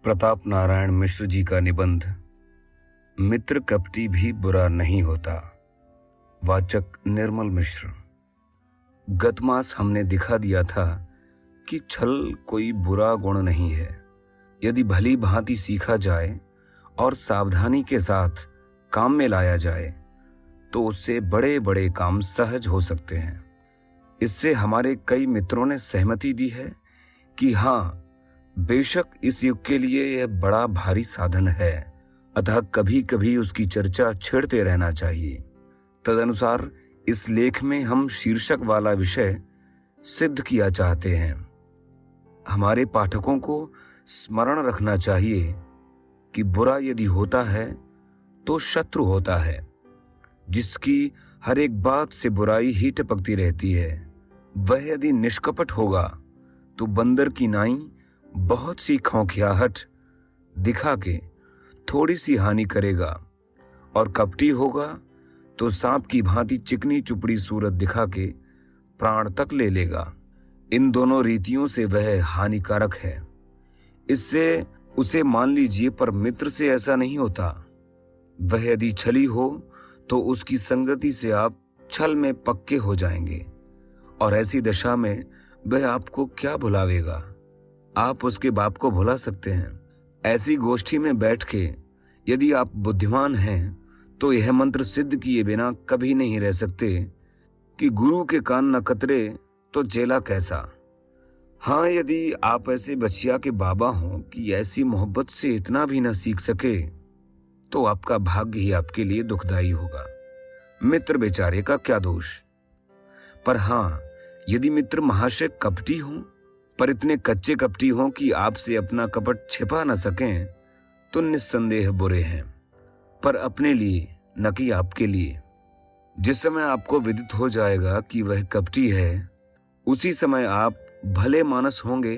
प्रताप नारायण मिश्र जी का निबंध मित्र कपटी भी बुरा नहीं होता। वाचक निर्मल मिश्र। गत मास हमने दिखा दिया था कि छल कोई बुरा गुण नहीं है। यदि भली भांति सीखा जाए और सावधानी के साथ काम में लाया जाए तो उससे बड़े बड़े काम सहज हो सकते हैं। इससे हमारे कई मित्रों ने सहमति दी है कि हाँ, बेशक इस युग के लिए यह बड़ा भारी साधन है, अतः कभी कभी उसकी चर्चा छेड़ते रहना चाहिए। तदनुसार इस लेख में हम शीर्षक वाला विषय सिद्ध किया चाहते हैं। हमारे पाठकों को स्मरण रखना चाहिए कि बुरा यदि होता है तो शत्रु होता है, जिसकी हर एक बात से बुराई ही टपकती रहती है। वह यदि निष्कपट होगा तो बंदर की नाई बहुत सी खौंखियाहट दिखा के थोड़ी सी हानि करेगा, और कपटी होगा तो सांप की भांति चिकनी चुपड़ी सूरत दिखा के प्राण तक ले लेगा। इन दोनों रीतियों से वह हानिकारक है। इससे उसे मान लीजिए, पर मित्र से ऐसा नहीं होता। वह यदि छली हो तो उसकी संगति से आप छल में पक्के हो जाएंगे, और ऐसी दशा में वह आपको क्या भुलावेगा। आप उसके बाप को भुला सकते हैं। ऐसी गोष्ठी में बैठ के यदि आप बुद्धिमान हैं तो यह मंत्र सिद्ध किए बिना कभी नहीं रह सकते कि गुरु के कान न कतरे तो चेला कैसा। हाँ, यदि आप ऐसे बचिया के बाबा हों कि ऐसी मोहब्बत से इतना भी न सीख सके तो आपका भाग्य ही आपके लिए दुखदाई होगा। मित्र बेचारे का क्या दोष। पर हाँ, यदि मित्र महाशय कपटी हों, पर इतने कच्चे कपटी हों कि आपसे अपना कपट छिपा न सकें, तो निस्संदेह बुरे हैं, पर अपने लिए न कि आपके लिए। जिस समय आपको विदित हो जाएगा कि वह कपटी है, उसी समय आप भले मानस होंगे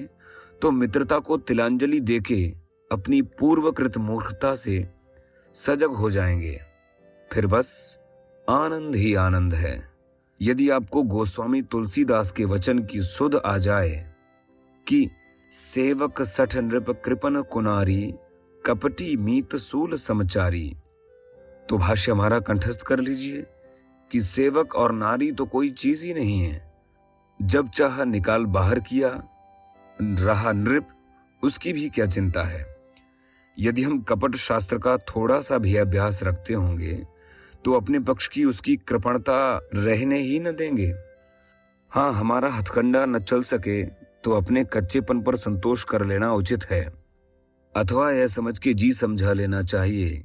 तो मित्रता को तिलांजलि देके अपनी पूर्वकृत मूर्खता से सजग हो जाएंगे। फिर बस आनंद ही आनंद है। यदि आपको गोस्वामी तुलसीदास के वचन की सुध आ जाए कि सेवक सठ नृप कृपन कुनारी, कपटी मीत सूल समचारी, तो भाष्य हमारा कंठस्थ कर लीजिए कि सेवक और नारी तो कोई चीज ही नहीं है। जब चाह निकाल बाहर किया, रहा नृप, उसकी भी क्या चिंता है। यदि हम कपट शास्त्र का थोड़ा सा भी अभ्यास रखते होंगे तो अपने पक्ष की उसकी कृपणता रहने ही न देंगे। हाँ, हमारा हथकंडा न चल सके तो अपने कच्चेपन पर संतोष कर लेना उचित है, अथवा यह समझ के जी समझा लेना चाहिए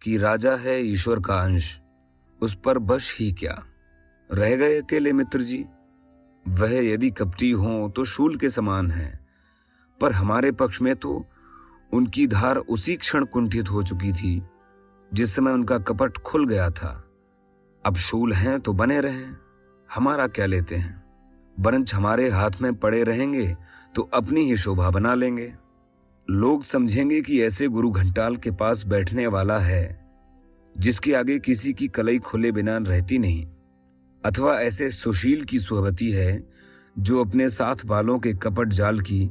कि राजा है ईश्वर का अंश, उस पर बश ही क्या। रह गए अकेले मित्र जी। वह यदि कपटी हों तो शूल के समान है, पर हमारे पक्ष में तो उनकी धार उसी क्षण कुंठित हो चुकी थी जिस समय उनका कपट खुल गया था। अब शूल हैं तो बने रहें, हमारा क्या लेते हैं। बरंच हमारे हाथ में पड़े रहेंगे तो अपनी ही शोभा बना लेंगे। लोग समझेंगे कि ऐसे गुरु घंटाल के पास बैठने वाला है जिसके आगे किसी की कलई खुले बिना रहती नहीं, अथवा ऐसे सुशील की सुहबती है जो अपने साथ वालों के कपट जाल की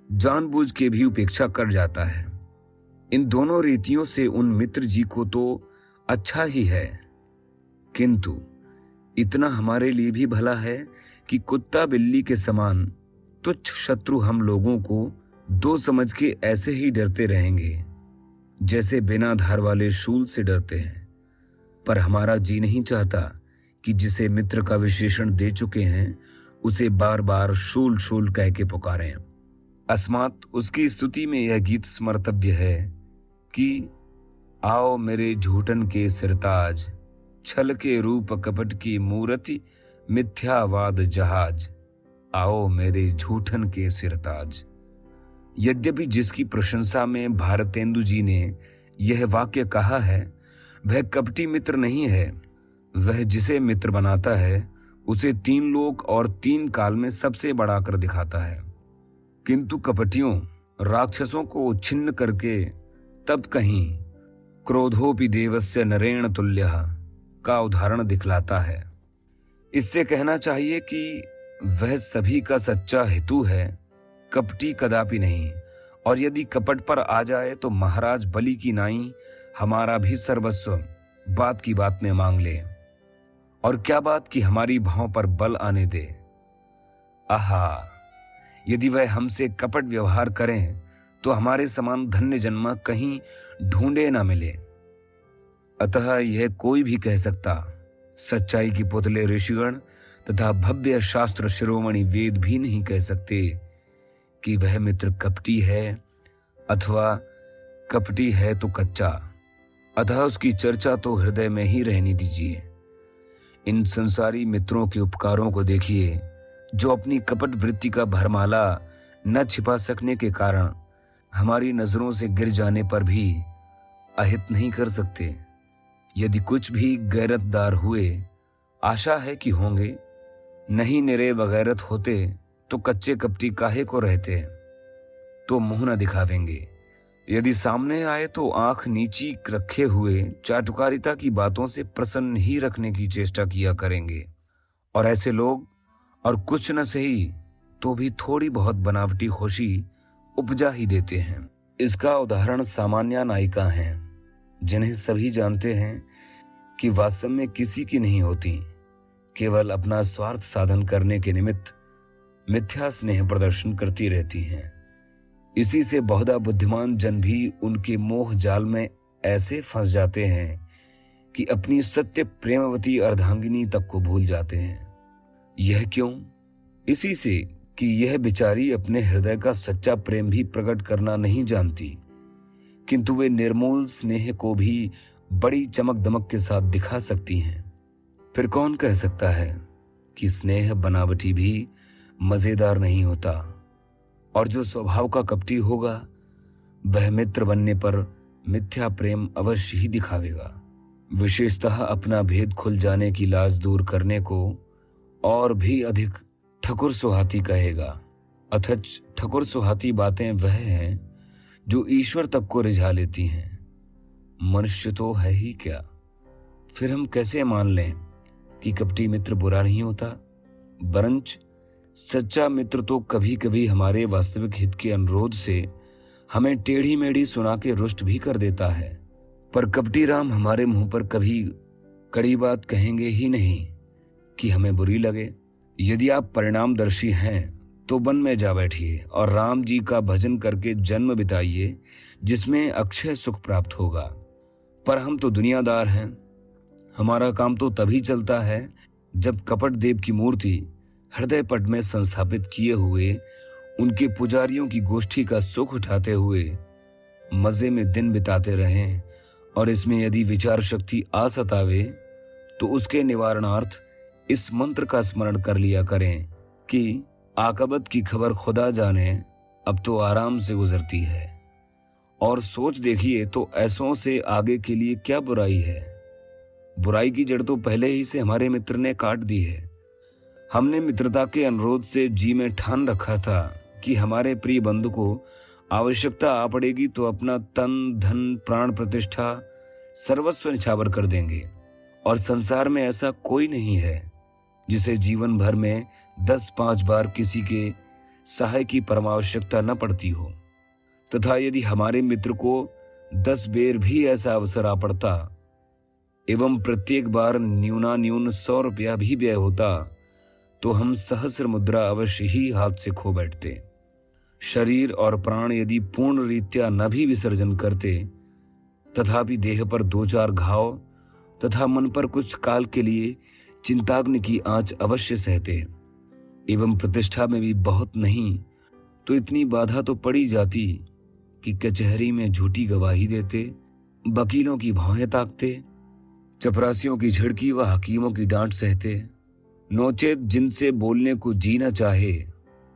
जानबूझ के भी उपेक्षा कर जाता है। इन दोनों रीतियों से उन मित्र जी को तो अच्छा ही है, किंतु इतना हमारे लिए भी भला है कि कुत्ता बिल्ली के समान तुच्छ शत्रु हम लोगों को दो समझ के ऐसे ही डरते रहेंगे जैसे बिना धार वाले शूल से डरते हैं। पर हमारा जी नहीं चाहता कि जिसे मित्र का विशेषण दे चुके हैं उसे बार बार शूल शूल कह के पुकारें। अस्मात उसकी स्तुति में यह गीत स्मर्तव्य है कि आओ मेरे झूठन के सिरताज, छल के रूप कपट की मूर्ति, मिथ्यावाद जहाज। आओ मेरे झूठन के सिरताज। यद्यपि जिसकी प्रशंसा में भारतेंदु जी ने यह वाक्य कहा है वह कपटी मित्र नहीं है। वह जिसे मित्र बनाता है उसे तीन लोक और तीन काल में सबसे बड़ा कर दिखाता है, किंतु कपटियों राक्षसों को छिन्न करके तब कहीं क्रोधोपि देवस्य नरेण तुल्यः का उदाहरण दिखलाता है। इससे कहना चाहिए कि वह सभी का सच्चा हेतु है, कपटी कदापि नहीं। और यदि कपट पर आ जाए तो महाराज बलि की नाई हमारा भी सर्वस्व बात की बात में मांग ले, और क्या बात कि हमारी भाव पर बल आने दे। आहा, यदि वह हमसे कपट व्यवहार करें तो हमारे समान धन्य जन्म कहीं ढूंढे ना मिले। अतः यह कोई भी कह सकता, सच्चाई की पुतले ऋषिगण तथा भव्य शास्त्र शिरोमणि वेद भी नहीं कह सकते कि वह मित्र कपटी है, अथवा कपटी है तो कच्चा। अतः उसकी चर्चा तो हृदय में ही रहने दीजिए। इन संसारी मित्रों के उपकारों को देखिए, जो अपनी कपट वृत्ति का भरमाला न छिपा सकने के कारण हमारी नजरों से गिर जाने पर भी अहित नहीं कर सकते। यदि कुछ भी गैरतदार हुए, आशा है कि होंगे, नहीं निरे बगैरत होते तो कच्चे कपटी काहे को रहते, तो मुंह न दिखावेंगे। यदि सामने आए तो आंख नीची रखे हुए चाटुकारिता की बातों से प्रसन्न ही रखने की चेष्टा किया करेंगे। और ऐसे लोग और कुछ न सही तो भी थोड़ी बहुत बनावटी खुशी उपजा ही देते हैं। इसका उदाहरण सामान्य नायिका हैं, जिन्हें सभी जानते हैं कि वास्तव में किसी की नहीं होती, केवल अपना स्वार्थ साधन करने के निमित्त मिथ्या स्नेह प्रदर्शन करती रहती हैं। इसी से बहुधा बुद्धिमान जन भी उनके मोह जाल में ऐसे फंस जाते हैं कि अपनी सत्य प्रेमवती अर्धांगिनी तक को भूल जाते हैं। यह क्यों? इसी से कि यह बेचारी अपने हृदय का सच्चा प्रेम भी प्रकट करना नहीं जानती, किंतु वे निर्मूल स्नेह को भी बड़ी चमक दमक के साथ दिखा सकती हैं। फिर कौन कह सकता है कि स्नेह बनावटी भी मजेदार नहीं होता, और जो स्वभाव का कपटी होगा वह मित्र बनने पर मिथ्या प्रेम अवश्य ही दिखावेगा। विशेषतः अपना भेद खुल जाने की लाज दूर करने को और भी अधिक ठकुर सुहाती कहेगा। अथच ठकुर सुहाती बातें वह हैं जो ईश्वर तक को रिझा लेती हैं। मनुष्य तो है ही क्या, फिर हम कैसे मान लें कि कपटी मित्र बुरा नहीं होता? बरंच सच्चा मित्र तो कभी कभी हमारे वास्तविक हित के अनुरोध से हमें टेढ़ी मेढ़ी सुना के रुष्ट भी कर देता है, पर कपटी राम हमारे मुंह पर कभी कड़ी बात कहेंगे ही नहीं कि हमें बुरी लगे। यदि आप परिणामदर्शी हैं तो वन में जा बैठिए और राम जी का भजन करके जन्म बिताइए, जिसमें अक्षय सुख प्राप्त होगा। पर हम तो दुनियादार हैं, हमारा काम तो तभी चलता है जब कपट देव की मूर्ति हृदय पट में संस्थापित किए हुए उनके पुजारियों की गोष्ठी का सुख उठाते हुए मजे में दिन बिताते रहें, और इसमें यदि विचार शक्ति आ सतावे तो उसके निवारणार्थ इस मंत्र का स्मरण कर लिया करें कि आकबत की खबर खुदा जाने, अब तो आराम से गुजरती है। और सोच देखिए तो ऐसों से आगे के लिए क्या बुराई है? बुराई की जड़ तो पहले ही से हमारे मित्र ने काट दी है। हमने मित्रता के अनुरोध से जी में ठान रखा था कि हमारे प्रिय बंधु को आवश्यकता आ पड़ेगी तो अपना तन धन प्राण प्रतिष्ठा सर्वस्व निछावर कर देंगे, और संसार में ऐसा कोई नहीं है जिसे जीवन भर में 10-5 बार किसी के सहाय की परमावश्यकता न पड़ती हो। तथा यदि हमारे मित्र को 10 बेर भी ऐसा अवसर आ पड़ता एवं प्रत्येक बार न्यूनान्यून 100 रुपया भी व्यय होता, तो हम सहस्र मुद्रा अवश्य ही हाथ से खो बैठते। शरीर और प्राण यदि पूर्ण रीत्या न भी विसर्जन करते, तथापि देह पर 2-4 घाव तथा मन पर कुछ काल के लिए चिंताग्नि की आंच अवश्य सहते। एवं प्रतिष्ठा में भी बहुत नहीं तो इतनी बाधा तो पड़ी जाती कि कचहरी में झूठी गवाही देते, वकीलों की भौहें ताकते, चपरासियों की झिड़की व हकीमों की डांट सहते, नोचेत जिनसे बोलने को जी न चाहे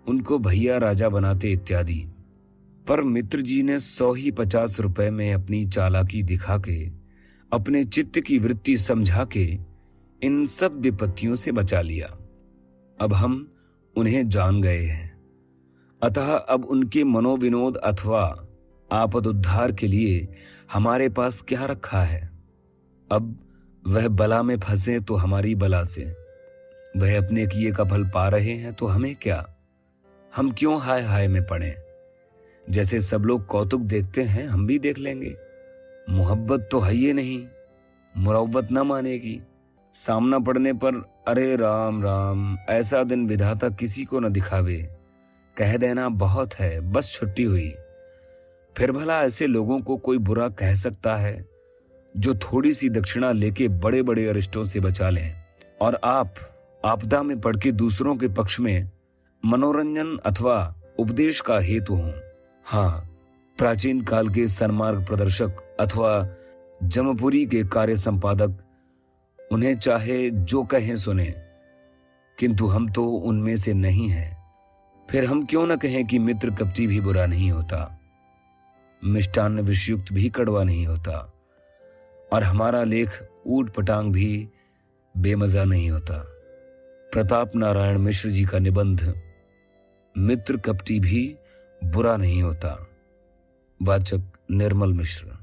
उनको भैया राजा बनाते इत्यादि। पर मित्र जी ने 100 ही 50 रुपए में अपनी चालाकी दिखा के, अपने चित्त की वृत्ति समझा के इन सब विपत्तियों से बचा लिया। अब हम उन्हें जान गए हैं, अतः अब उनके मनोविनोद अथवा आपद उद्धार के लिए हमारे पास क्या रखा है? अब वह बला में फंसे तो हमारी बला से, वह अपने किए का फल पा रहे हैं तो हमें क्या? हम क्यों हाय हाय में पड़े? जैसे सब लोग कौतुक देखते हैं हम भी देख लेंगे। मोहब्बत तो है ये नहीं, मुरव्वत न मानेगी। सामना पड़ने पर अरे राम राम, ऐसा दिन विधाता किसी को न दिखावे, कह देना बहुत है, बस छुट्टी हुई। फिर भला ऐसे लोगों को कोई बुरा कह सकता है जो थोड़ी सी दक्षिणा लेके बड़े बड़े अरिष्टों से बचा लें, और आप आपदा में पड़ के दूसरों के पक्ष में मनोरंजन अथवा उपदेश का हेतु हों। हाँ, प्राचीन काल के सन्मार्ग प्रदर्शक अथवा जमपुरी के कार्य संपादक उन्हें चाहे जो कहें सुने, किंतु हम तो उनमें से नहीं हैं। फिर हम क्यों न कहें कि मित्र कपटी भी बुरा नहीं होता, मिष्टान्न विषयुक्त भी कड़वा नहीं होता, और हमारा लेख ऊट पटांग भी बेमजा नहीं होता। प्रताप नारायण मिश्र जी का निबंध मित्र कपटी भी बुरा नहीं होता। वाचक निर्मल मिश्र।